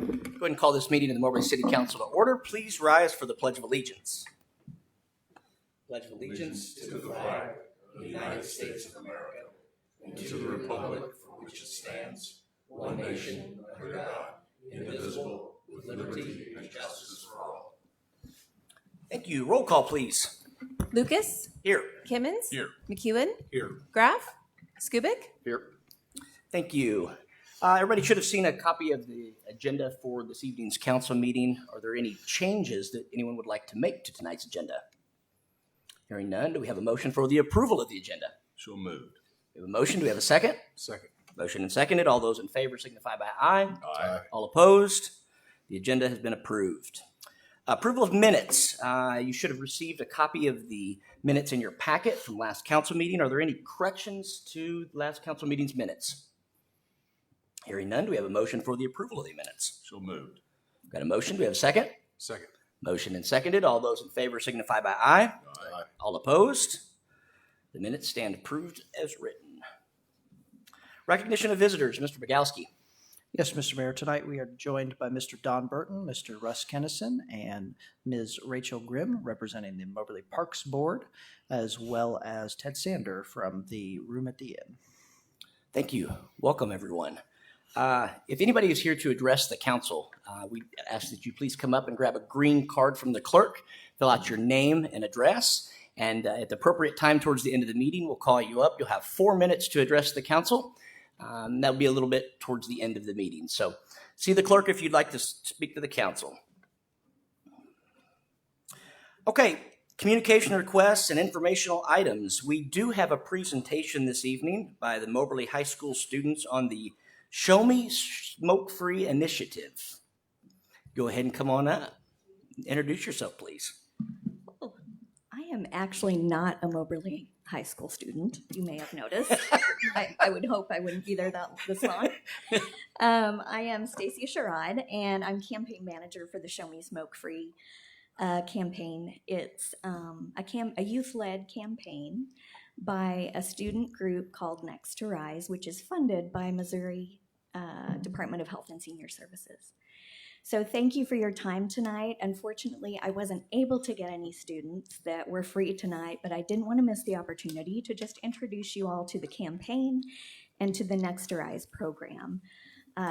ahead and call this meeting of the Moberly City Council to order. Please rise for the Pledge of Allegiance. Pledge of allegiance to the flag of the United States of America and to the republic for which it stands, one nation, under God, indivisible, with liberty and justice for all. Thank you. Roll call, please. Lucas? Here. Kimmons? Here. McEwen? Here. Graff? Skubik? Here. Thank you. Everybody should have seen a copy of the agenda for this evening's council meeting. Are there any changes that anyone would like to make to tonight's agenda? Hearing none, do we have a motion for the approval of the agenda? So moved. We have a motion. Do we have a second? Second. Motion and seconded. All those in favor signify by aye. Aye. All opposed? The agenda has been approved. Approval of minutes. You should have received a copy of the minutes in your packet from last council meeting. Are there any corrections to last council meeting's minutes? Hearing none, do we have a motion for the approval of the minutes? So moved. Got a motion? Do we have a second? Second. Motion and seconded. All those in favor signify by aye. Aye. All opposed? The minutes stand approved as written. Recognition of visitors. Mr. Bogowski. Yes, Mr. Mayor, tonight we are joined by Mr. Don Burton, Mr. Russ Kennison, and Ms. Rachel Grimm, representing the Moberly Parks Board, as well as Ted Sander from the Room at the Inn. Thank you. Welcome, everyone. If anybody is here to address the council, we ask that you please come up and grab a green card from the clerk, fill out your name and address, and at the appropriate time towards the end of the meeting, we'll call you up. You'll have 4 minutes to address the council. That'll be a little bit towards the end of the meeting. So see the clerk if you'd like to speak to the council. Okay, communication requests and informational items. We do have a presentation this evening by the Moberly High School students on the Show Me Smoke-Free initiative. Go ahead and come on up. Introduce yourself, please. I am actually not a Moberly High School student. You may have noticed. I would hope I wouldn't be there this long. I am Stacia Sherrod, and I'm campaign manager for the Show Me Smoke Free campaign. It's a youth-led campaign by a student group called Next to Rise, which is funded by Missouri Department of Health and Senior Services. So thank you for your time tonight. Unfortunately, I wasn't able to get any students that were free tonight, but I didn't want to miss the opportunity to just introduce you all to the campaign and to the Next to Rise program.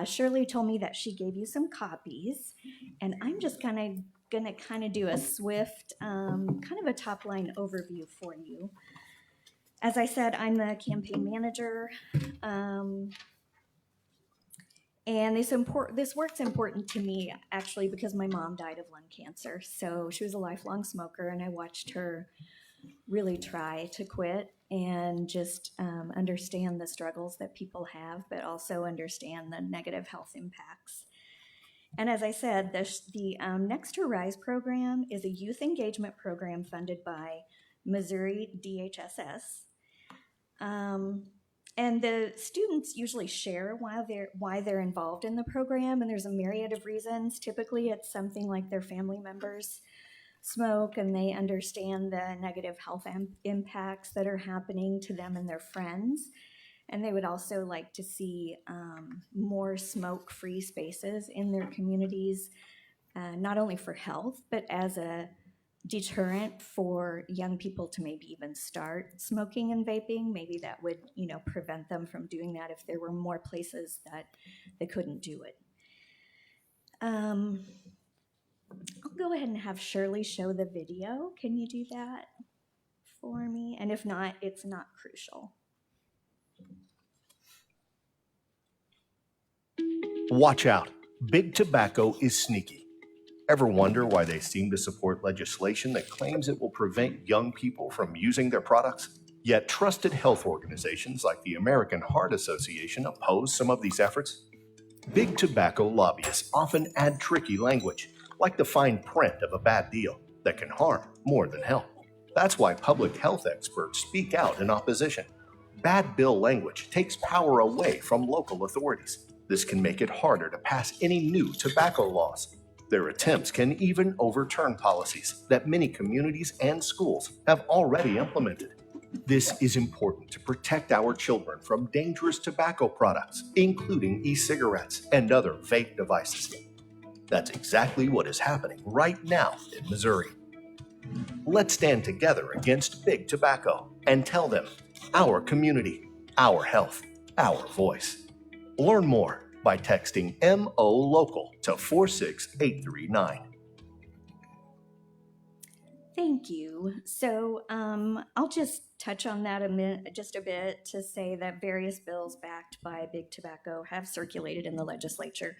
Shirley told me that she gave you some copies, and I'm just gonna kind of do a swift, kind of a top-line overview for you. As I said, I'm the campaign manager. And this work's important to me, actually, because my mom died of lung cancer. So she was a lifelong smoker, and I watched her really try to quit and just understand the struggles that people have, but also understand the negative health impacts. And as I said, the Next to Rise program is a youth engagement program funded by Missouri DHSS. And the students usually share why they're involved in the program, and there's a myriad of reasons. Typically, it's something like their family members smoke, and they understand the negative health impacts that are happening to them and their friends. And they would also like to see more smoke-free spaces in their communities, not only for health, but as a deterrent for young people to maybe even start smoking and vaping. Maybe that would, prevent them from doing that if there were more places that they couldn't do it. I'll go ahead and have Shirley show the video. Can you do that for me? And if not, it's not crucial. Watch out. Big Tobacco is sneaky. Ever wonder why they seem to support legislation that claims it will prevent young people from using their products? Yet trusted health organizations like the American Heart Association oppose some of these efforts. Big Tobacco lobbyists often add tricky language, like the fine print of a bad deal, that can harm more than help. That's why public health experts speak out in opposition. Bad bill language takes power away from local authorities. This can make it harder to pass any new tobacco laws. Their attempts can even overturn policies that many communities and schools have already implemented. This is important to protect our children from dangerous tobacco products, including e-cigarettes and other vape devices. That's exactly what is happening right now in Missouri. Let's stand together against big tobacco and tell them, our community, our health, our voice. Learn more by texting MO Local to 46839. Thank you. So I'll just touch on that just a bit to say that various bills backed by big tobacco have circulated in the legislature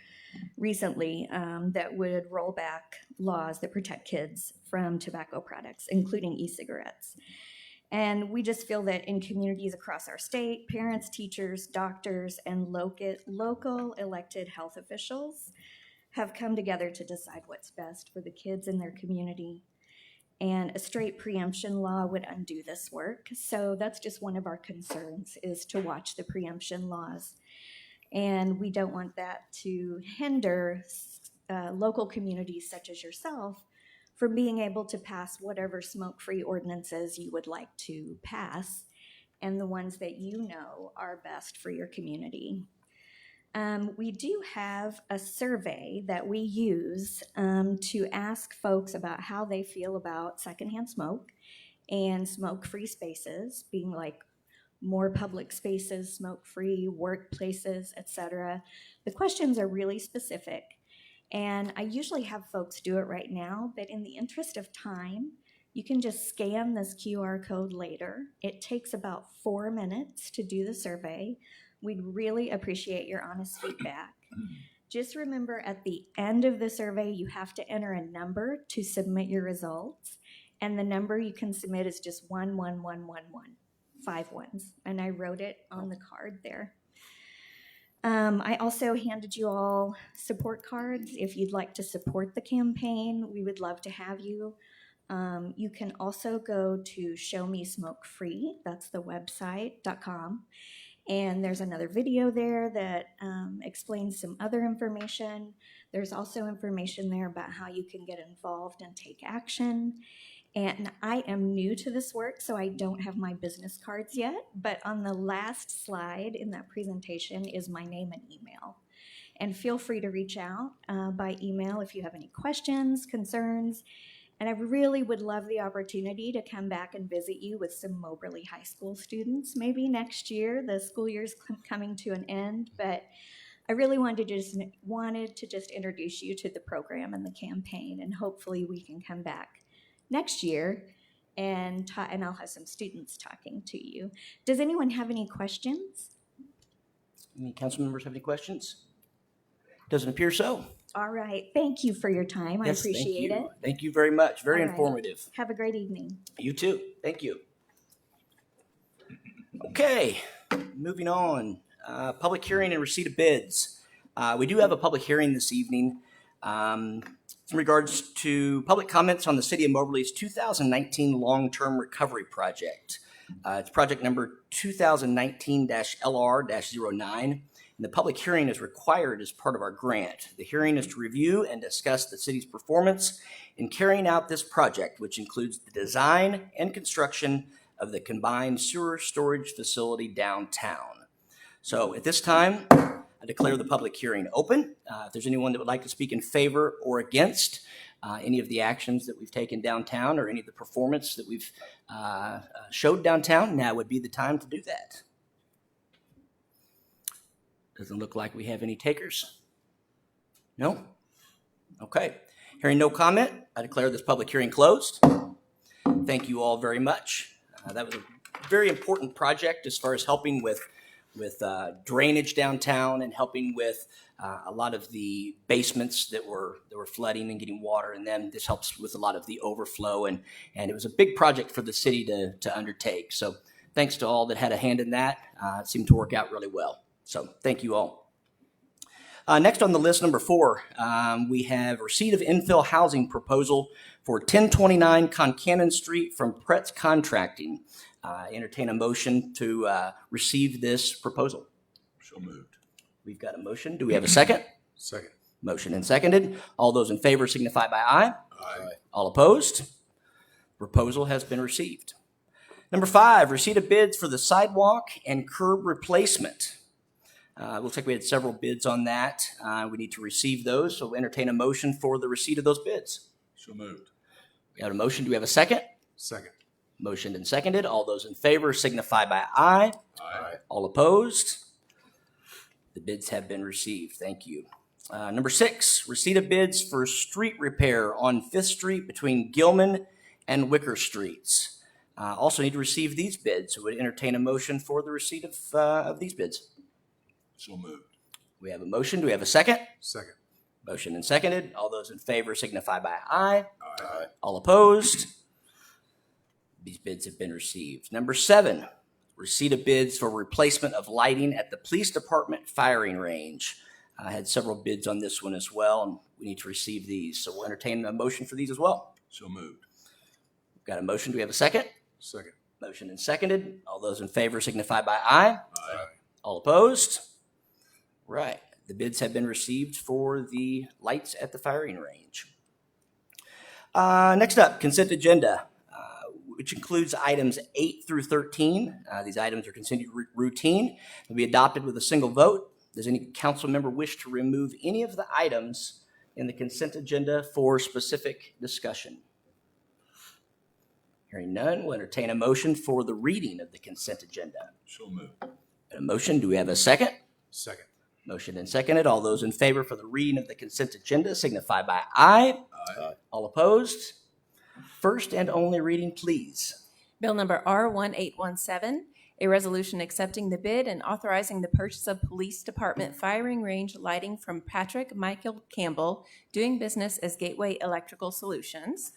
recently that would roll back laws that protect kids from tobacco products, including e-cigarettes. And we just feel that in communities across our state, parents, teachers, doctors, and local elected health officials have come together to decide what's best for the kids in their community. And a straight preemption law would undo this work. So that's just one of our concerns, is to watch the preemption laws. And we don't want that to hinder local communities such as yourself from being able to pass whatever smoke-free ordinances you would like to pass, and the ones that you know are best for your community. We do have a survey that we use to ask folks about how they feel about secondhand smoke and smoke-free spaces, being like more public spaces, smoke-free, workplaces, etc. The questions are really specific, and I usually have folks do it right now, but in the interest of time, you can just scan this QR code later. It takes about 4 minutes to do the survey. We'd really appreciate your honest feedback. Just remember, at the end of the survey, you have to enter a number to submit your results, and the number you can submit is just 11111, 5 ones, and I wrote it on the card there. I also handed you all support cards. If you'd like to support the campaign, we would love to have you. You can also go to Show Me Smoke Free, that's the website.com. And there's another video there that explains some other information. There's also information there about how you can get involved and take action. And I am new to this work, so I don't have my business cards yet, but on the last slide in that presentation is my name and email. And feel free to reach out by email if you have any questions, concerns. And I really would love the opportunity to come back and visit you with some Moberly High School students, maybe next year. The school year's coming to an end, but I really wanted to just introduce you to the program and the campaign, and hopefully we can come back next year and I'll have some students talking to you. Does anyone have any questions? Any council members have any questions? Doesn't appear so. All right. Thank you for your time. I Yes, appreciate thank you. it. Thank you very much. Very All right. informative. Have a great evening. You too. Thank you. Okay, moving on. Public hearing and receipt of bids. We do have a public hearing this evening in regards to public comments on the City of Moberly's 2019 Long-Term Recovery Project. It's project number 2019-LR-09. And the public hearing is required as part of our grant. The hearing is to review and discuss the city's performance in carrying out this project, which includes the design and construction of the combined sewer storage facility downtown. So at this time, I declare the public hearing open. If there's anyone that would like to speak in favor or against any of the actions that we've taken downtown or any of the performance that we've showed downtown, now would be the time to do that. Doesn't look like we have any takers. No? Okay. Hearing no comment, I declare this public hearing closed. Thank you all very much. That was a very important project as far as helping with drainage downtown and helping with a lot of the basements that were flooding and getting water in them. This helps with a lot of the overflow, and it was a big project for the city to undertake. So thanks to all that had a hand in that. It seemed to work out really well. So thank you all. Next on the list, number 4, we have receipt of infill housing proposal for 1029 Concannon Street from Pretz Contracting. Entertain a motion to receive this proposal. So moved. We've got a motion. Do we have a second? Second. Motion and seconded. All those in favor signify by aye. Aye. All opposed? Proposal has been received. Number 5, receipt of bids for the sidewalk and curb replacement. Looks like we had several bids on that. We need to receive those, so we'll entertain a motion for the receipt of those bids. So moved. We have a motion. Do we have a second? Second. Motioned and seconded. All those in favor signify by aye. Aye. All opposed? The bids have been received. Thank you. Number 6, receipt of bids for street repair on 5th Street between Gilman and Wicker Streets. Also need to receive these bids. So would entertain a motion for the receipt of these bids. So moved. We have a motion. Do we have a second? Second. Motion and seconded. All those in favor signify by aye. Aye. All opposed? These bids have been received. Number 7, receipt of bids for replacement of lighting at the police department firing range. I had several bids on this one as well, and we need to receive these. So we'll entertain a motion for these as well. So moved. We've got a motion. Do we have a second? Second. Motion and seconded. All those in favor signify by aye. Aye. All opposed? Right. The bids have been received for the lights at the firing range. Next up, consent agenda, which includes items 8 through 13. These items are considered routine. They'll be adopted with a single vote. Does any council member wish to remove any of the items in the consent agenda for specific discussion? Hearing none, we'll entertain a motion for the reading of the consent agenda. So moved. A motion, do we have a second? Second. Motion and seconded. All those in favor for the reading of the consent agenda signify by aye. Aye. All opposed? First and only reading, please. Bill number R1817, a resolution accepting the bid and authorizing the purchase of police department firing range lighting from Patrick Michael Campbell, doing business as Gateway Electrical Solutions.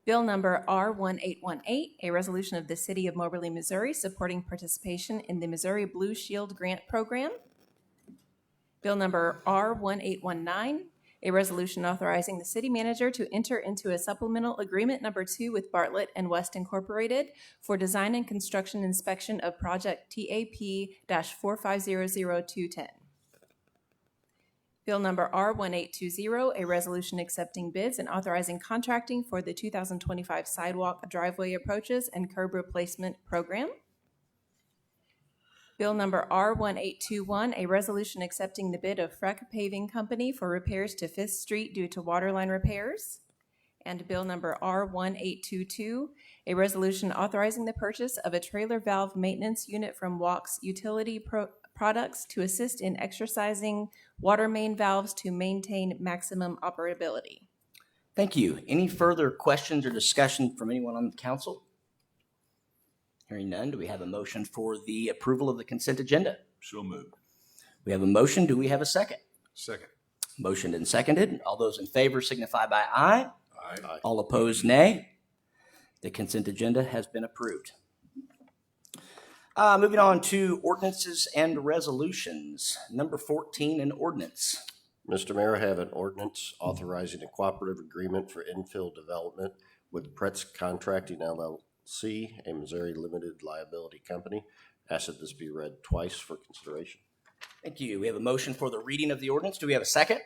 Bill number R1818, a resolution of the City of Moberly, Missouri, supporting participation in the Missouri Blue Shield Grant Program. Bill number R1819, a resolution authorizing the city manager to enter into a supplemental agreement number 2 with Bartlett and West Incorporated for design and construction inspection of project TAP-4500210. Bill number R1820, a resolution accepting bids and authorizing contracting for the 2025 sidewalk, driveway approaches, and curb replacement program. Bill number R1821, a resolution accepting the bid of Freck Paving Company for repairs to 5th Street due to waterline repairs. And Bill number R1822, a resolution authorizing the purchase of a trailer valve maintenance unit from Walks Utility Products to assist in exercising water main valves to maintain maximum operability. Thank you. Any further questions or discussion from anyone on the council? Hearing none, do we have a motion for the approval of the consent agenda? So moved. We have a motion. Do we have a second? Second. Motioned and seconded. All those in favor signify by aye. Aye. All opposed, nay. The consent agenda has been approved. Moving on to ordinances and resolutions. Number 14, an ordinance. Mr. Mayor, I have an ordinance authorizing a cooperative agreement for infill development with Pretz Contracting LLC, a Missouri limited liability company. Ask that this be read twice for consideration. Thank you. We have a motion for the reading of the ordinance. Do we have a second?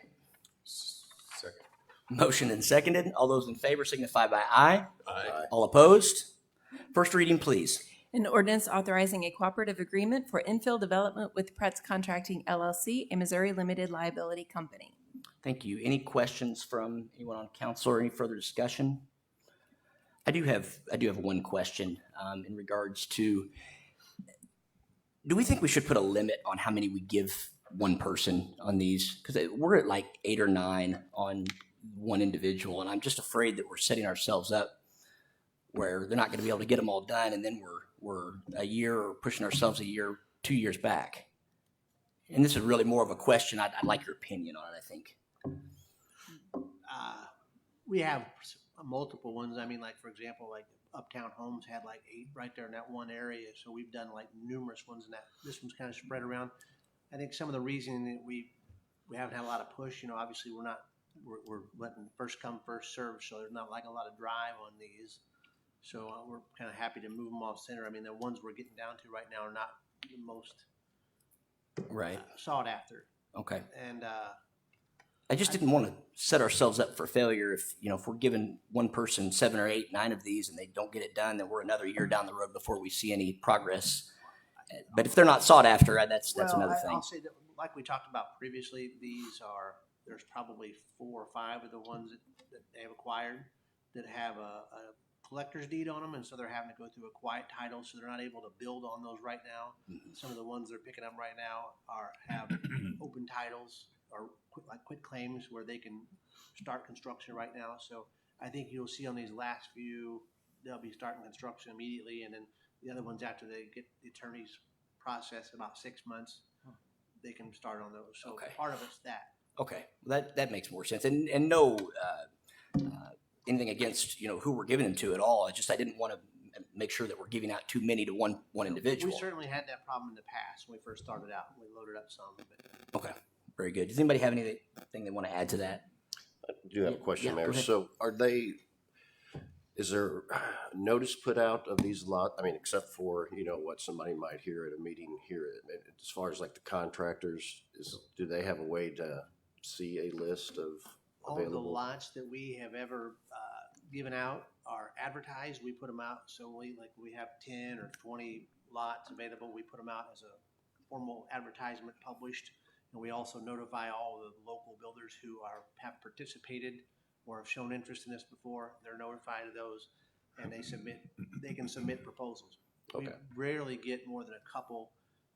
Second. Motion and seconded. All those in favor signify by aye. Aye. All opposed? First reading, please. An ordinance authorizing a cooperative agreement for infill development with Pretz Contracting LLC, a Missouri limited liability company. Thank you. Any questions from anyone on council or any further discussion? I do have one question in regards to, do we think we should put a limit on how many we give one person on these? Because we're at like 8 or 9 on one individual, and I'm just afraid that we're setting ourselves up where they're not going to be able to get them all done, and then we're a year or pushing ourselves a year, 2 years back. And this is really more of a question. I'd like your opinion on it, I think. We have multiple ones. I mean, like, for example, like Uptown Homes had like 8 right there in that one area. So we've done like numerous ones in that. This one's kind of spread around. I think some of the reason that we haven't had a lot of push, obviously we're letting first come, first serve. So there's not like a lot of drive on these. So we're kind of happy to move them off center. I mean, the ones we're getting down to right now are not the most Right. sought after. Okay. And I just didn't want to set ourselves up for failure. If we're giving one person 7 or 8, 9 of these and they don't get it done, then we're another year down the road before we see any progress. But if they're not sought after, that's Well, another thing. I'll say that, like we talked about previously, there's probably 4 or 5 of the ones that they have acquired that have a collector's deed on them, and so they're having to go through a quiet title, so they're not able to build on those right now. Some of the ones they're picking up right now have open titles or quit claims where they can start construction right now. So I think you'll see on these last few, they'll be starting construction immediately, and then the other ones after they get the attorney's process about 6 months, they can start on those. So Okay. part of it's that. Okay, that makes more sense. And no anything against who we're giving them to at all. I didn't want to make sure that we're giving out too many to one individual. We certainly had that problem in the past when we first started out. We loaded up some, but Okay, very good. Does anybody have anything they want to add to that? I do have a Yeah, question, go Mayor. ahead. So is there notice put out of these except for, what somebody might hear at a meeting here, as far as like the contractors, do they have a way to see a list of all of the available? lots that we have ever given out are advertised. We put them out. So we have 10 or 20 lots available. We put them out as a formal advertisement published. And we also notify all the local builders who have participated or have shown interest in this before. They're notified of those, and they can submit proposals. We Okay. rarely get more than a couple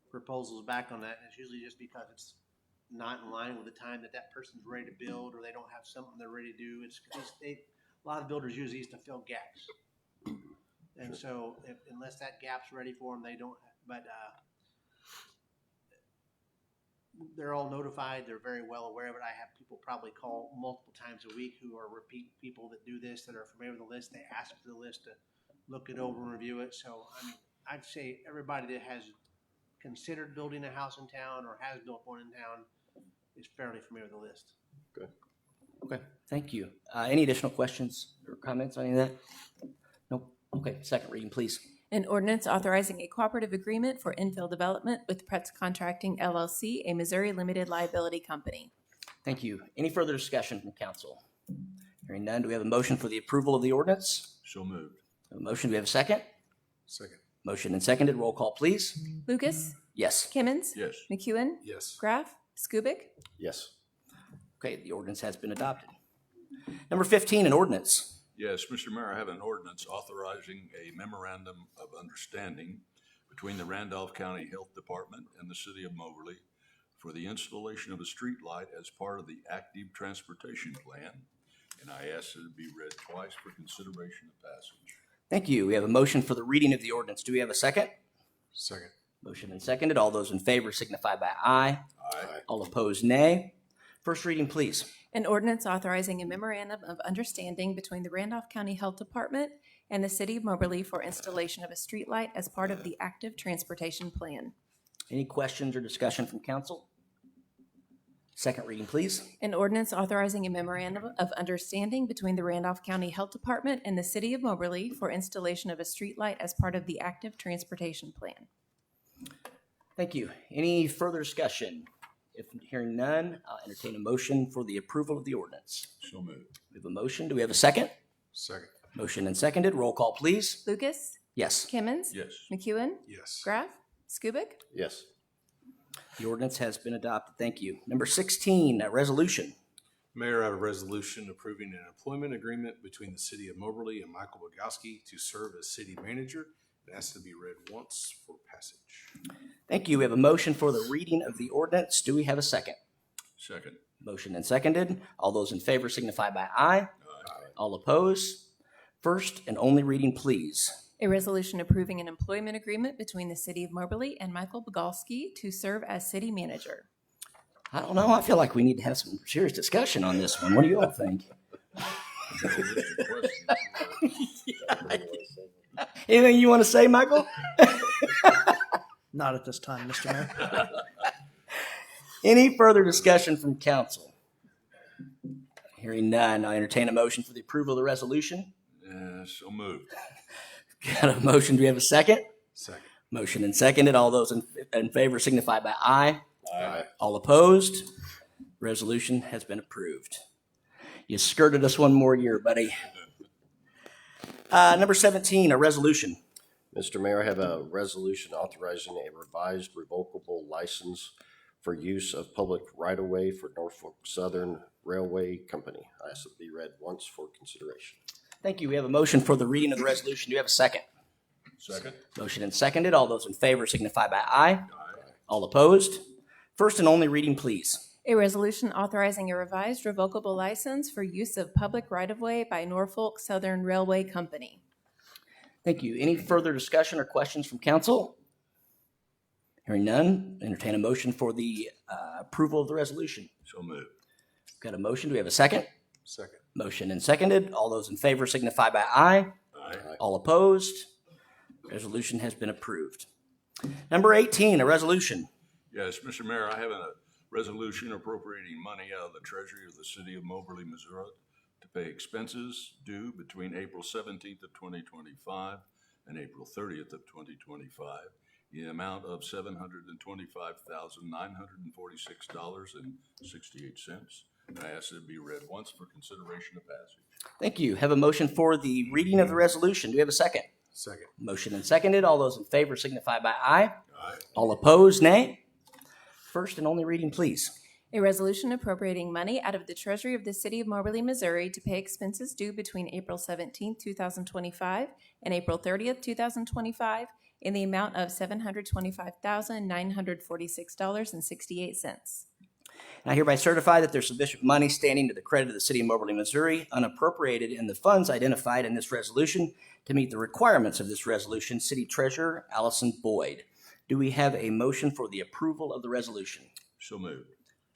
proposals back on that, and it's usually just because it's not in line with the time that person's ready to build, or they don't have something they're ready to do. A lot of builders use these to fill gaps. And so unless that gap's ready for them, they don't, but they're all notified. They're very well aware of it. I have people probably call multiple times a week who are repeat people that do this, that are familiar with the list. They ask for the list to look it over and review it. So, I'd say everybody that has considered building a house in town or has built one in town is fairly familiar with the list. Okay, thank you. Any additional questions or comments on any of that? Nope. Okay, second reading, please. An ordinance authorizing a cooperative agreement for infill development with Pretz Contracting LLC, a Missouri limited liability company. Thank you. Any further discussion from council? Hearing none, do we have a motion for the approval of the ordinance? So moved. A motion, do we have a second? Second. Motion and seconded. Roll call, please. Lucas, Yes. Kimmons, Yes. McEwen, Yes. Graff, Skubic. Yes. Okay, the ordinance has been adopted. Number 15, an ordinance. Yes, Mr. Mayor, I have an ordinance authorizing a memorandum of understanding between the Randolph County Health Department and the City of Moberly for the installation of a street light as part of the active transportation plan. And I ask that it be read twice for consideration of passage. Thank you. We have a motion for the reading of the ordinance. Do we have a second? Second. Motion and seconded. All those in favor signify by aye. Aye. All opposed, nay. First reading, please. An ordinance authorizing a memorandum of understanding between the Randolph County Health Department and the City of Moberly for installation of a streetlight as part of the active transportation plan. Any questions or discussion from council? Second reading, please. An ordinance authorizing a memorandum of understanding between the Randolph County Health Department and the City of Moberly for installation of a streetlight as part of the active transportation plan. Thank you. Any further discussion? If hearing none, I'll entertain a motion for the approval of the ordinance. So moved. We have a motion. Do we have a second? Second. Motion and seconded. Roll call, please. Lucas, Yes. Kimmons, Yes. McEwen, Yes. Graff, Skubic. Yes. The ordinance has been adopted. Thank you. Number 16, a resolution. Mayor, I have a resolution approving an employment agreement between the City of Moberly and Michael Bogowski to serve as city manager. It has to be read once for passage. Thank you. We have a motion for the reading of the ordinance. Do we have a second? Second. Motion and seconded. All those in favor signify by aye. All opposed? First and only reading, please. A resolution approving an employment agreement between the City of Moberly and Michael Bogowski to serve as city manager. I don't know. I feel like we need to have some serious discussion on this one. What do you all think? Anything you want to say, Michael? Not at this time, Mr. Mayor. Any further discussion from council? Hearing none, I entertain a motion for the approval of the resolution. So moved. Got a motion. Do we have a second? Second. Motion and seconded. All those in favor signify by aye. Aye. All opposed? Resolution has been approved. You skirted us one more year, buddy. Number 17, a resolution. Mr. Mayor, I have a resolution authorizing a revised revocable license for use of public right-of-way for Norfolk Southern Railway Company. I ask it be read once for consideration. Thank you. We have a motion for the reading of the resolution. Do you have a second? Second. Motion and seconded. All those in favor signify by aye. All opposed? First and only reading, please. A resolution authorizing a revised revocable license for use of public right-of-way by Norfolk Southern Railway Company. Thank you. Any further discussion or questions from council? Hearing none, entertain a motion for the approval of the resolution. So moved. Got a motion. Do we have a second? Second. Motion and seconded. All those in favor signify by aye. Aye. All opposed? Resolution has been approved. Number 18, a resolution. Yes, Mr. Mayor, I have a resolution appropriating money out of the treasury of the city of Moberly, Missouri to pay expenses due between April 17th of 2025 and April 30th of 2025 in the amount of $725,946.68. And I ask that it be read once for consideration of passage. Thank you. Have a motion for the reading of the resolution. Do we have a second? Second. Motion and seconded. All those in favor signify by aye. Aye. All opposed, nay. First and only reading, please. A resolution appropriating money out of the Treasury of the City of Moberly, Missouri to pay expenses due between April 17, 2025 and April 30th, 2025 in the amount of $725,946.68. I hereby certify that there's sufficient money standing to the credit of the City of Moberly, Missouri, unappropriated in the funds identified in this resolution to meet the requirements of this resolution. City Treasurer Allison Boyd. Do we have a motion for the approval of the resolution? So moved.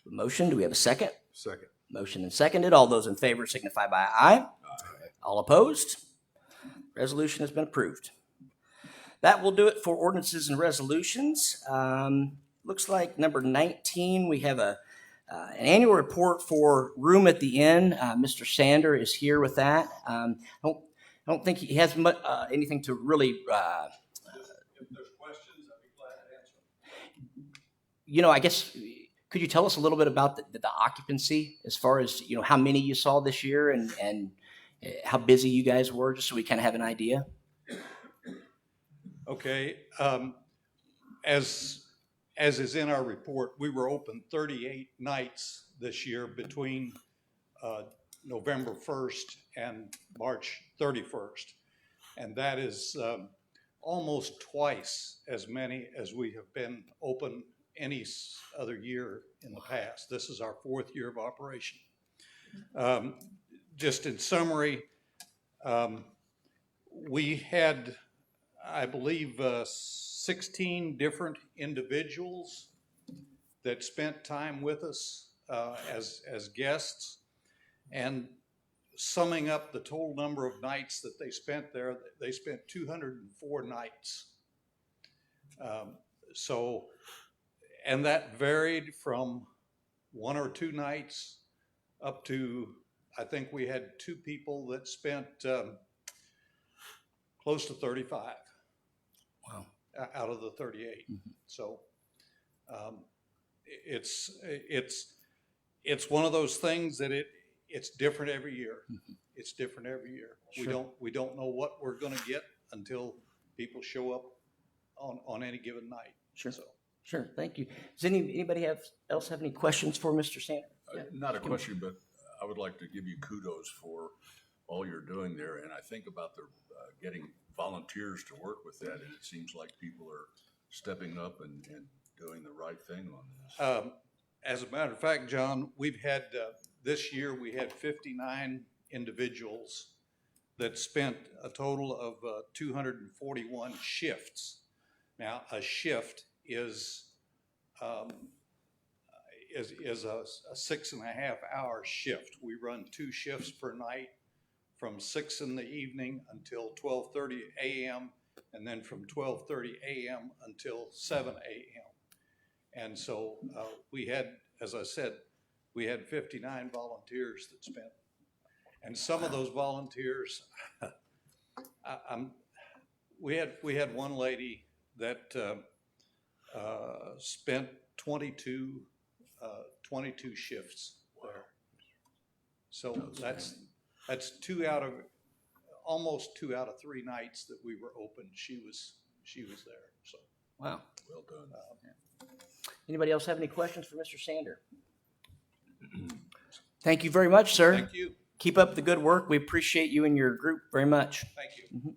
Motion, do we have a second? Second. Motion and seconded. All those in favor signify by aye. All opposed? Resolution has been approved. That will do it for ordinances and resolutions. Looks like number 19, we have an annual report for Room at the Inn. Mr. Sander is here with that. I don't think he has anything to really. If there's questions, I'd be glad to answer them. I guess, could you tell us a little bit about the occupancy as far as, how many you saw this year and how busy you guys were, just so we kind of have an idea? Okay. As is in our report, we were open 38 nights this year between November 1st and March 31st. And that is almost twice as many as we have been open any other year in the past. This is our fourth year of operation. Just in summary, we had, I believe, 16 different individuals that spent time with us as guests, and summing up the total number of nights that they spent there, they spent 204 nights. And that varied from 1 or 2 nights up to, I think we had 2 people that spent close to 35. Wow. Out of the 38. Mm-hmm. So it's one of those things that it's different every year. Mm-hmm. It's different every year. Sure. We don't know what we're going to get until people show up on any given night. Sure. Sure. Thank you. Does anybody else have any questions for Mr. Sander? Not a question, but I would like to give you kudos for all you're doing there. And I think about the getting volunteers to work with that, and it seems like people are stepping up and doing the right thing on this. As a matter of fact, John, we've had this year we had 59 individuals that spent a total of 241 shifts. Now, a shift is a 6.5-hour shift. We run 2 shifts per night, from 6 in the evening until 12:30 a.m. and then from 12:30 a.m. until 7 a.m. And so we had, as I said, we had 59 volunteers that spent. And some of those volunteers, we had one lady that spent 22 shifts there. So that's 2 out of almost 2 out of 3 nights that we were open, she was there, so. Wow. Well done. Anybody else have any questions for Mr. Sander? Thank you very much, sir. Thank you, Keep up the good work. We appreciate you and your group very much. thank you.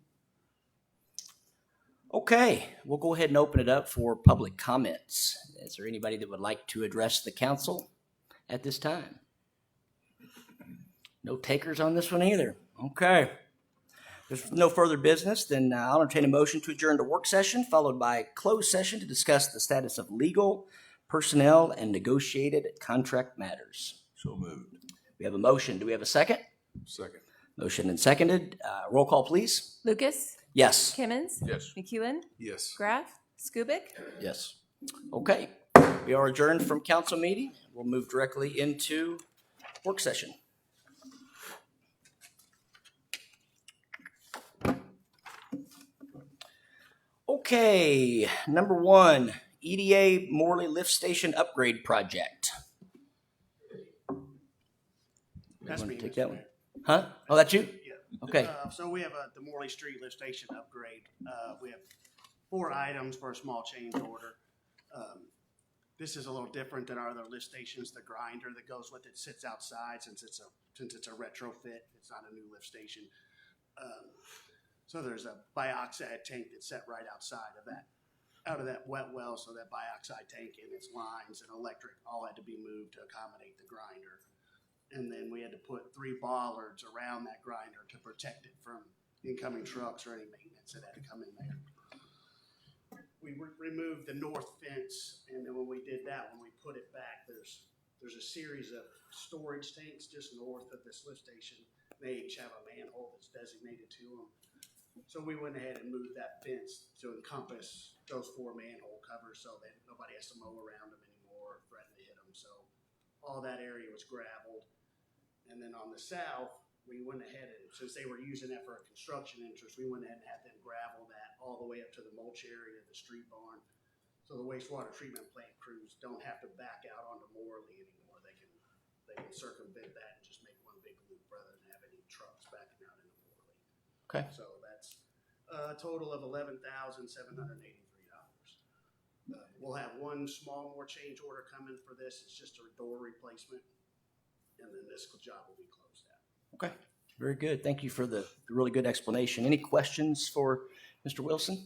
Okay, we'll go ahead and open it up for public comments. Is there anybody that would like to address the council at this time? No takers on this one either. Okay. There's no further business, then I'll entertain a motion to adjourn to work session, followed by closed session to discuss the status of legal, personnel, and negotiated contract matters. So moved. We have a motion. Do we have a second? Second. Motion and seconded. Roll call, please. Lucas, Yes. Kimmons, Yes. McEwen, Yes. Graff, Skubic. Yes. Okay. We are adjourned from council meeting. We'll move directly into work session. Okay, number one, EDA Morley Lift Station Upgrade Project. That's Want me, to take Mr. that one? Mayor. Huh? Oh, that's you? Yeah. Okay. So we have the Morley Street lift station upgrade. We have 4 items for a small change order. This is a little different than our other lift stations. The grinder that goes with it sits outside since it's a retrofit. It's not a new lift station. So there's a bioxide tank that's set right outside of that, out of that wet well. So that bioxide tank and its lines and electric all had to be moved to accommodate the grinder. And then we had to put 3 bollards around that grinder to protect it from incoming trucks or any maintenance that had to come in there. We removed the north fence, and then when we did that, when we put it back, there's a series of storage tanks just north of this lift station. They each have a manhole that's designated to them. So we went ahead and moved that fence to encompass those 4 manhole covers so that nobody has to mow around them anymore or threaten to hit them. So all that area was gravelled. And then on the south, we went ahead and, since they were using that for a construction interest, we went ahead and had them gravel that all the way up to the mulch area of the street barn. So the wastewater treatment plant crews don't have to back out onto Morley anymore. They can circumvent that and just make one big loop rather than have any trucks backing out into Morley. Okay. So that's a total of $11,783. We'll have one small more change order coming for this. It's just a door replacement. And then this job will be closed out. Okay. Very good. Thank you for the really good explanation. Any questions for Mr. Wilson?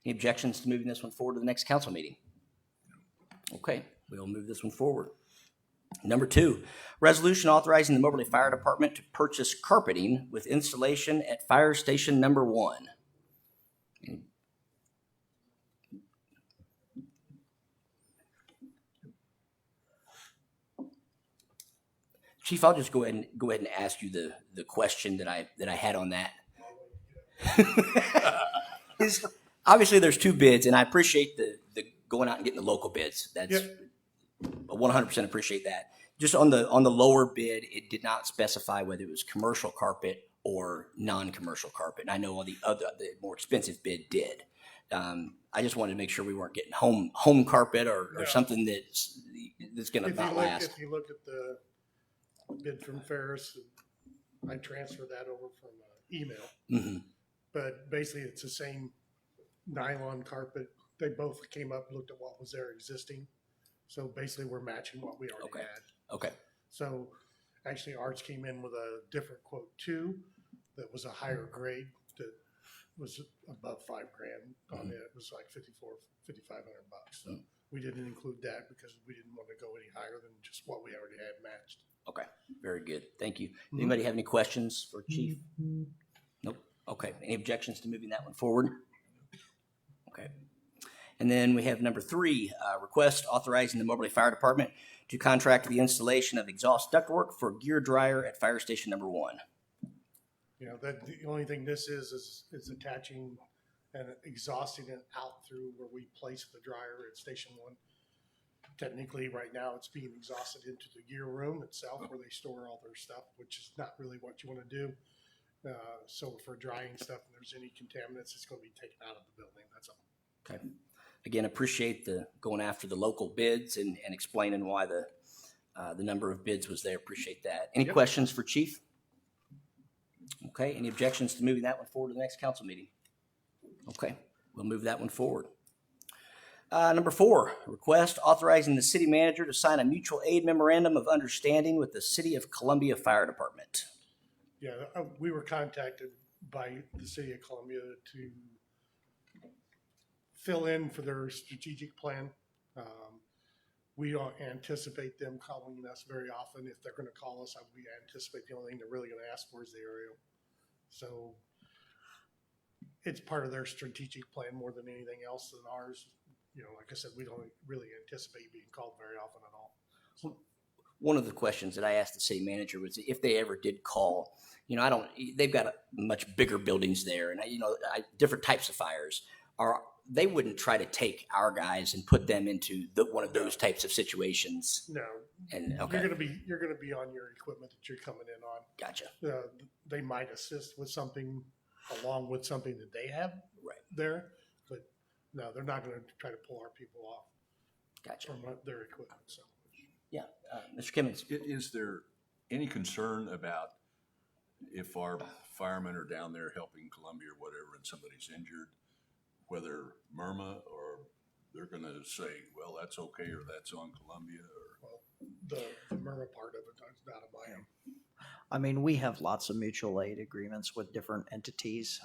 Any objections to moving this one forward to the next council meeting? Okay, we'll move this one forward. Number 2, resolution authorizing the Moberly Fire Department to purchase carpeting with installation at Fire Station Number 1. Chief, I'll just go ahead and ask you the question that I had on that. Obviously, there's 2 bids, and I appreciate the going out and getting the local bids. That's 100% appreciate that. Just on the lower bid, it did not specify whether it was commercial carpet or non-commercial carpet. And I know on the more expensive bid did. I just wanted to make sure we weren't getting home carpet or something that's going to not last. If you look at the bid from Ferris, I transferred that over from email. Mm-hmm. But basically, it's the same nylon carpet. They both came up, looked at what was there existing. So basically, we're matching what we already had. Okay. So actually, Arts came in with a different quote too, that was a higher grade that was above $5,000 on it. It was like $5,500. So we didn't include that because we didn't want to go any higher than just what we already had matched. Okay, very good. Thank you. Anybody have any questions for Chief? Nope. Okay. Any objections to moving that one forward? Okay. And then we have number 3, request authorizing the Moberly Fire Department to contract the installation of exhaust ductwork for gear dryer at Fire Station Number 1. You know, that the only thing this is attaching and exhausting it out through where we place the dryer at Station 1. Technically, right now, it's being exhausted into the gear room itself where they store all their stuff, which is not really what you want to do. So for drying stuff, if there's any contaminants, it's going to be taken out of the building. That's all. Okay. Again, appreciate the going after the local bids and explaining why the number of bids was there. Appreciate that. Any questions for Chief? Okay, any objections to moving that one forward to the next council meeting? Okay, we'll move that one forward. Number 4, request authorizing the city manager to sign a mutual aid memorandum of understanding with the City of Columbia Fire Department. Yeah, we were contacted by the city of Columbia to fill in for their strategic plan. We don't anticipate them calling us very often. If they're gonna call us, we anticipate the only thing they're really gonna ask for is the aerial. So it's part of their strategic plan more than anything else than ours. You know, like I said, we don't really anticipate being called very often at all. One of the questions that I asked the city manager was if they ever did call, you know, they've got much bigger buildings there and, different types of fires. They wouldn't try to take our guys and put them into one of those types of situations. No, And okay, you're gonna be on your equipment that you're coming in on. gotcha. They might assist with something along with something that they have Right, there, but no, they're not gonna try to pull our people off gotcha. from their equipment, so. Yeah, Mr. Kimmons. Is there any concern about if our firemen are down there helping Columbia or whatever and somebody's injured, whether MIRMA or they're gonna say, well, that's okay, or that's on Columbia, or? Well, the MIRMA part of it, that's not a mine. I mean, we have lots of mutual aid agreements with different entities.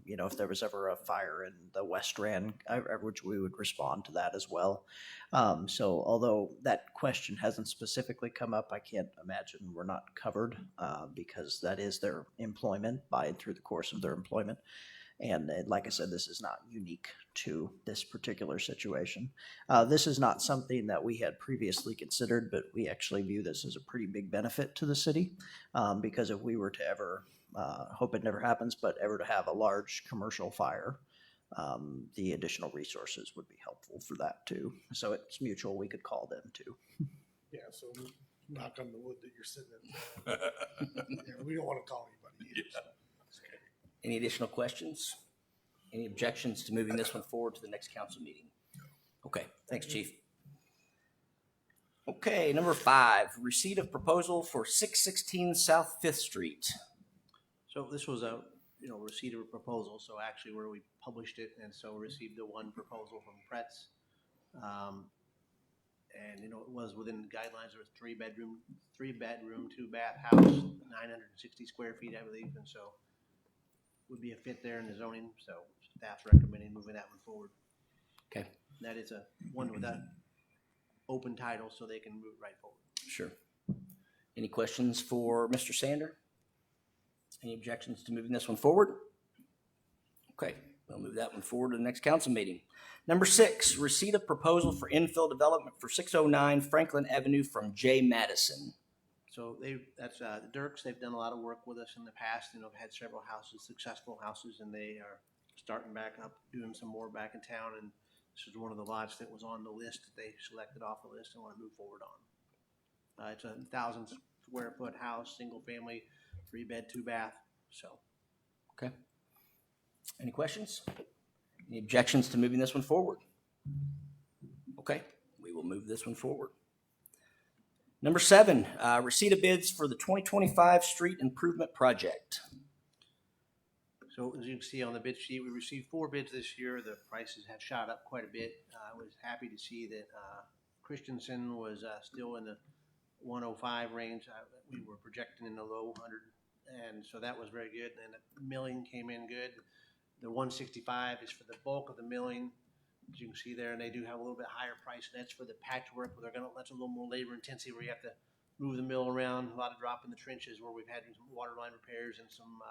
You know, if there was ever a fire in the West Rand, which we would respond to that as well. So although that question hasn't specifically come up, I can't imagine we're not covered because that is their employment through the course of their employment. And like I said, this is not unique to this particular situation. This is not something that we had previously considered, but we actually view this as a pretty big benefit to the city because if we were to ever, hope it never happens, but ever to have a large commercial fire, the additional resources would be helpful for that too. So it's mutual. We could call them too. Yeah, so knock on the wood that you're sitting in. Yeah, we don't wanna call anybody either. So. Any additional questions? Any objections to moving this one forward to the next council meeting? Okay, thanks, Chief. Okay, number 5, receipt of proposal for 616 South 5th Street. So this was a, receipt of a proposal, so actually where we published it, and so received the one proposal from Pretz. And, it was within the guidelines of a 3-bedroom, 2-bath house, 960 square feet, I believe, and so would be a fit there in the zoning, so staff's recommending moving that one forward. Okay, And that is a one with that open title, so they can move right forward. sure. Any questions for Mr. Sander? Any objections to moving this one forward? Okay, we'll move that one forward to the next council meeting. Number 6, receipt of proposal for infill development for 609 Franklin Avenue from J. Madison. So that's the Dirks. They've done a lot of work with us in the past. Have had several houses, successful houses, and they are starting back up, doing some more back in town. And this is one of the lots that was on the list that they selected off the list and want to move forward on. It's a 1,000 square foot house, single family, 3-bed, 2-bath. So. Okay. Any questions? Any objections to moving this one forward? Okay, we will move this one forward. Number 7, receipt of bids for the 2025 street improvement project. So as you can see on the bid sheet, we received 4 bids this year. The prices have shot up quite a bit. I was happy to see that Christensen was still in the 105 range. We were projecting in the low 100, and so that was very good. And the milling came in good. The 165 is for the bulk of the milling, as you can see there, and they do have a little bit higher price. And that's for the patchwork, where that's a little more labor intensive, where you have to move the mill around, a lot of drop in the trenches, where we've had some water line repairs and some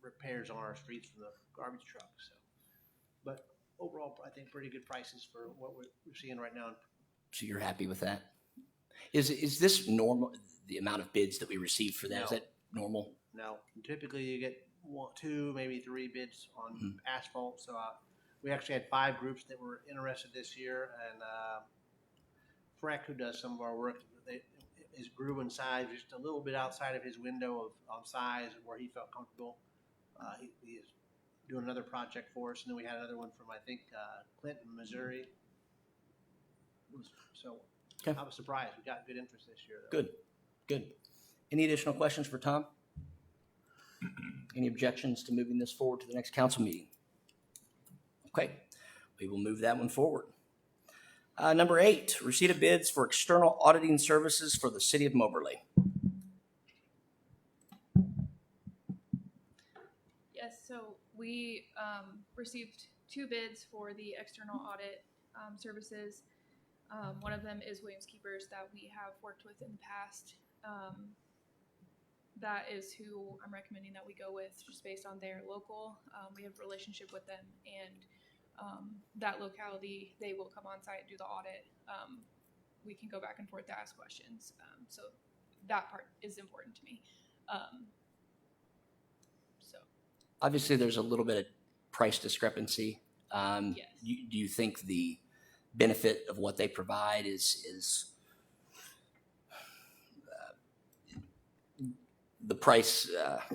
repairs on our streets from the garbage truck. So, but overall, I think pretty good prices for what we're seeing right now. So you're happy with that? Is this normal, the amount of bids that we received for that? No. Is that normal? No, typically you get 1, 2, maybe 3 bids on asphalt. So we actually had 5 groups that were interested this year, and Freck, who does some of our work, grew in size just a little bit outside of his window of size where he felt comfortable. He is doing another project for us, and then we had another one from, I think, Clinton, Missouri. So Okay. I was surprised. We got good interest this year, though. Good. Any additional questions for Tom? Any objections to moving this forward to the next council meeting? Okay, we will move that one forward. Number 8, receipt of bids for external auditing services for the city of Moberly. Yes, so we received 2 bids for the external audit services. One of them is Williams Keepers that we have worked with in the past. That is who I'm recommending that we go with, just based on their local. We have a relationship with them, and that locality, they will come on site and do the audit. We can go back and forth to ask questions. So that part is important to me. So Obviously, there's a little bit of price discrepancy. yes. Do you think the benefit of what they provide is the price?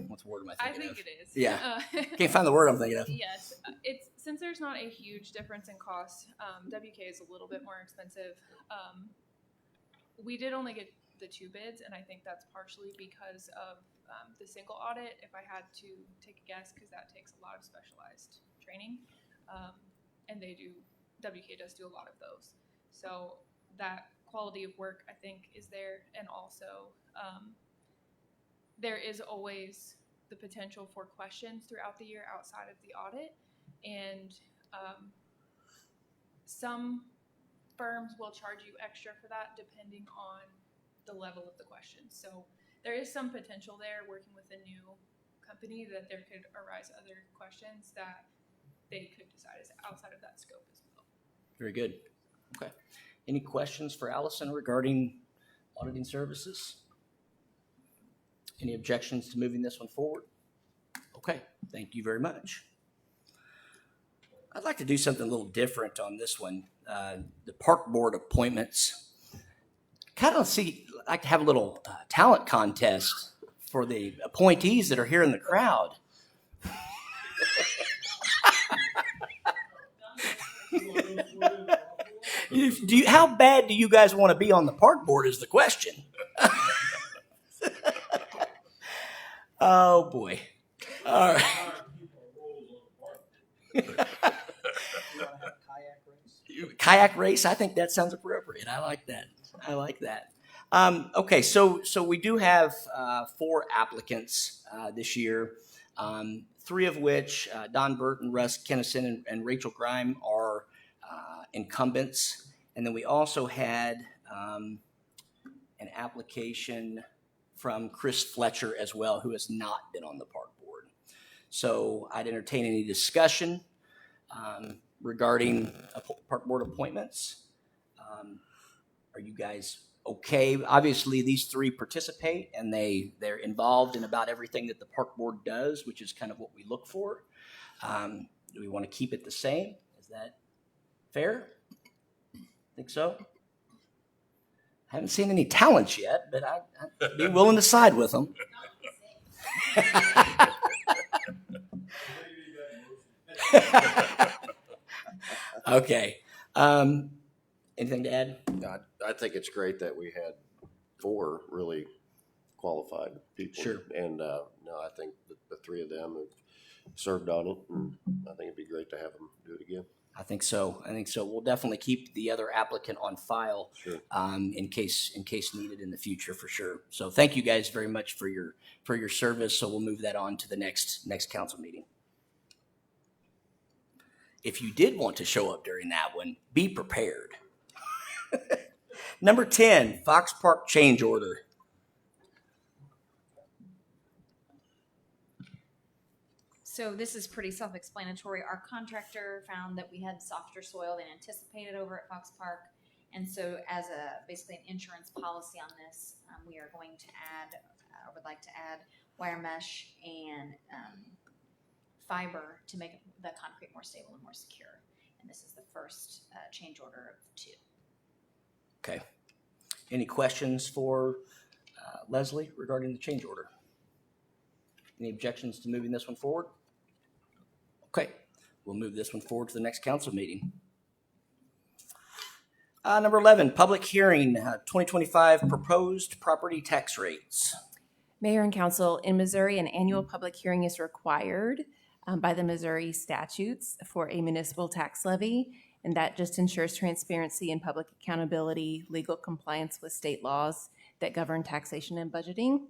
What word am I I thinking of? think it is. Yeah. Can't find the word I'm thinking of. Yes, it's since there's not a huge difference in cost. WK is a little bit more expensive. We did only get the 2 bids, and I think that's partially because of the single audit. If I had to take a guess, because that takes a lot of specialized training, and WK does do a lot of those. So that quality of work, I think, is there, and also there is always the potential for questions throughout the year outside of the audit, and some firms will charge you extra for that depending on the level of the questions. So there is some potential there working with a new company that there could arise other questions that they could decide is outside of that scope as well. Very good. Okay. Any questions for Allison regarding auditing services? Any objections to moving this one forward? Okay, thank you very much. I'd like to do something a little different on this one. The park board appointments. Kind of like to have a little talent contest for the appointees that are here in the crowd. How bad do you guys want to be on the park board is the question. Oh boy. All right. Kayak race? I think that sounds appropriate. I like that. Okay, so we do have 4 applicants this year, 3 of which, Don Burton, Russ Kennison, and Rachel Grime are incumbents. And then we also had an application from Chris Fletcher as well, who has not been on the park board. So I'd entertain any discussion regarding park board appointments. Are you guys okay? Obviously, these 3 participate, and they're involved in about everything that the park board does, which is kind of what we look for. Do we want to keep it the same? Is that fair? Think so? Haven't seen any talents yet, but I'd be willing to side with them. Okay. Anything to add? I think it's great that we had 4 really qualified people. Sure. And no, I think the 3 of them have served on it, and I think it'd be great to have them do it again. I think so. We'll definitely keep the other applicant on file, Sure. in case needed in the future, for sure. So thank you guys very much for your service. So we'll move that on to the next council meeting. If you did want to show up during that one, be prepared. Number 10, Fox Park change order. So this is pretty self-explanatory. Our contractor found that we had softer soil than anticipated over at Fox Park. And so as basically an insurance policy on this, we are going to add, would like to add wire mesh and fiber to make the concrete more stable and more secure. And this is the first change order of 2. Okay. Any questions for Leslie regarding the change order? Any objections to moving this one forward? Okay, we'll move this one forward to the next council meeting. Number 11, public hearing, 2025 proposed property tax rates. Mayor and council, in Missouri, an annual public hearing is required by the Missouri statutes for a municipal tax levy, and that just ensures transparency and public accountability, legal compliance with state laws that govern taxation and budgeting.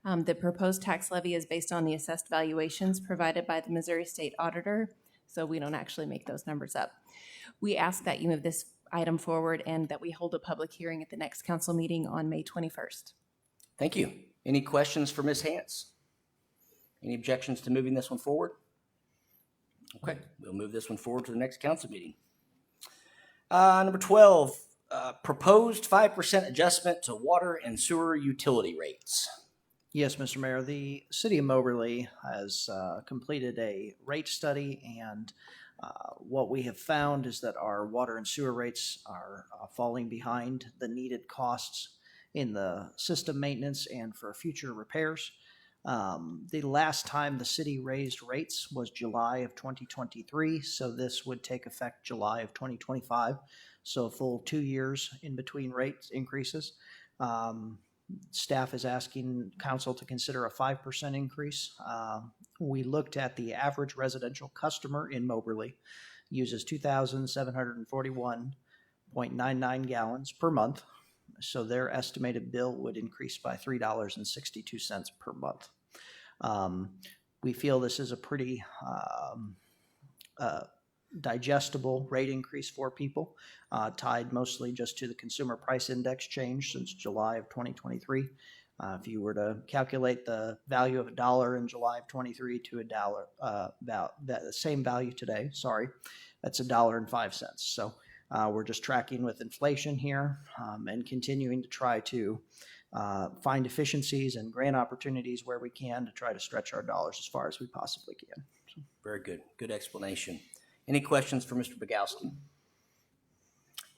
The proposed tax levy is based on the assessed valuations provided by the Missouri State Auditor, so we don't actually make those numbers up. We ask that you move this item forward and that we hold a public hearing at the next council meeting on May 21st. Thank you. Any questions for Ms. Hance? Any objections to moving this one forward? Okay, we'll move this one forward to the next council meeting. Number 12, proposed 5% adjustment to water and sewer utility rates. Yes, Mr. Mayor, the city of Moberly has completed a rate study, and what we have found is that our water and sewer rates are falling behind the needed costs in the system maintenance and for future repairs. The last time the city raised rates was July of 2023, so this would take effect July of 2025, so a full 2 years in between rate increases. Staff is asking council to consider a 5% increase. We looked at the average residential customer in Moberly uses 2,741.99 gallons per month. So their estimated bill would increase by $3.62 per month. We feel this is a pretty digestible rate increase for people, tied mostly just to the consumer price index change since July of 2023. If you were to calculate the value of $1 in July of 23 to $1, about that the same value today, that's $1.05. So we're just tracking with inflation here and continuing to try to find efficiencies and grant opportunities where we can to try to stretch our dollars as far as we possibly can. So. Very good. Good explanation. Any questions for Mr. Bogowski?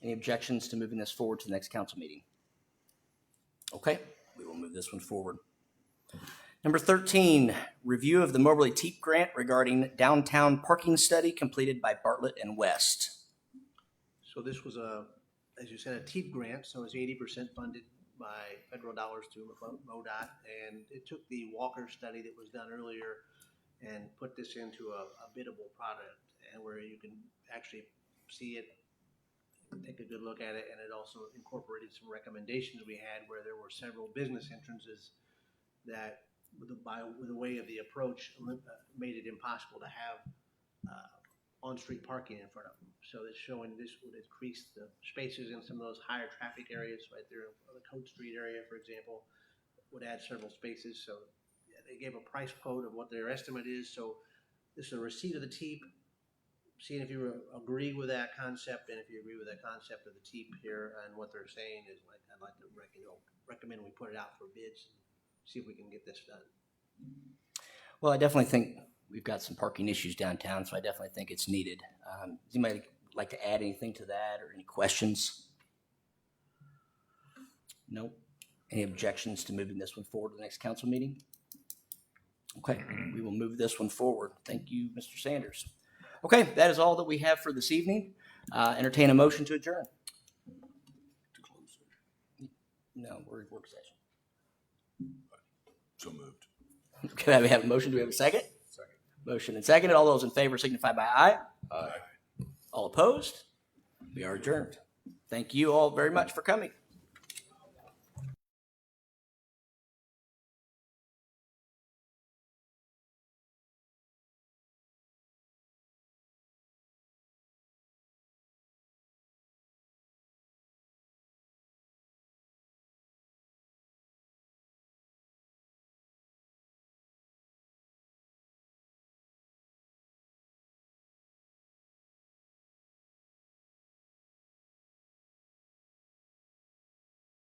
Any objections to moving this forward to the next council meeting? Okay, we will move this one forward. Number 13, review of the Moberly TEEP grant regarding downtown parking study completed by Bartlett and West. So this was as you said, a TEEP grant, so it's 80% funded by federal dollars through MoDOT, and it took the Walker study that was done earlier and put this into a biddable product, and where you can actually see it, take a good look at it, and it also incorporated some recommendations we had where there were several business entrances that, with the way of the approach, made it impossible to have on-street parking in front of them. So it's showing this would increase the spaces in some of those higher traffic areas right there on the Coat Street area, for example, would add several spaces. So yeah, they gave a price quote of what their estimate is. So this is a receipt of the TEEP, seeing if you agree with that concept, and if you agree with that concept of the TEEP here, and what they're saying is, like, I'd like to recommend we put it out for bids and see if we can get this done. Well, I definitely think we've got some parking issues downtown, so I definitely think it's needed. Does anybody like to add anything to that or any questions? No? Any objections to moving this one forward to the next council meeting? Okay, we will move this one forward. Thank you, Mr. Sanders. Okay, that is all that we have for this evening. Entertain a motion to adjourn. No, we're in work session. So moved. Okay, we have a motion. Do we have a second? Second. Motion and second. All those in favor signify by aye. Aye. All opposed? We are adjourned. Thank you all very much for coming.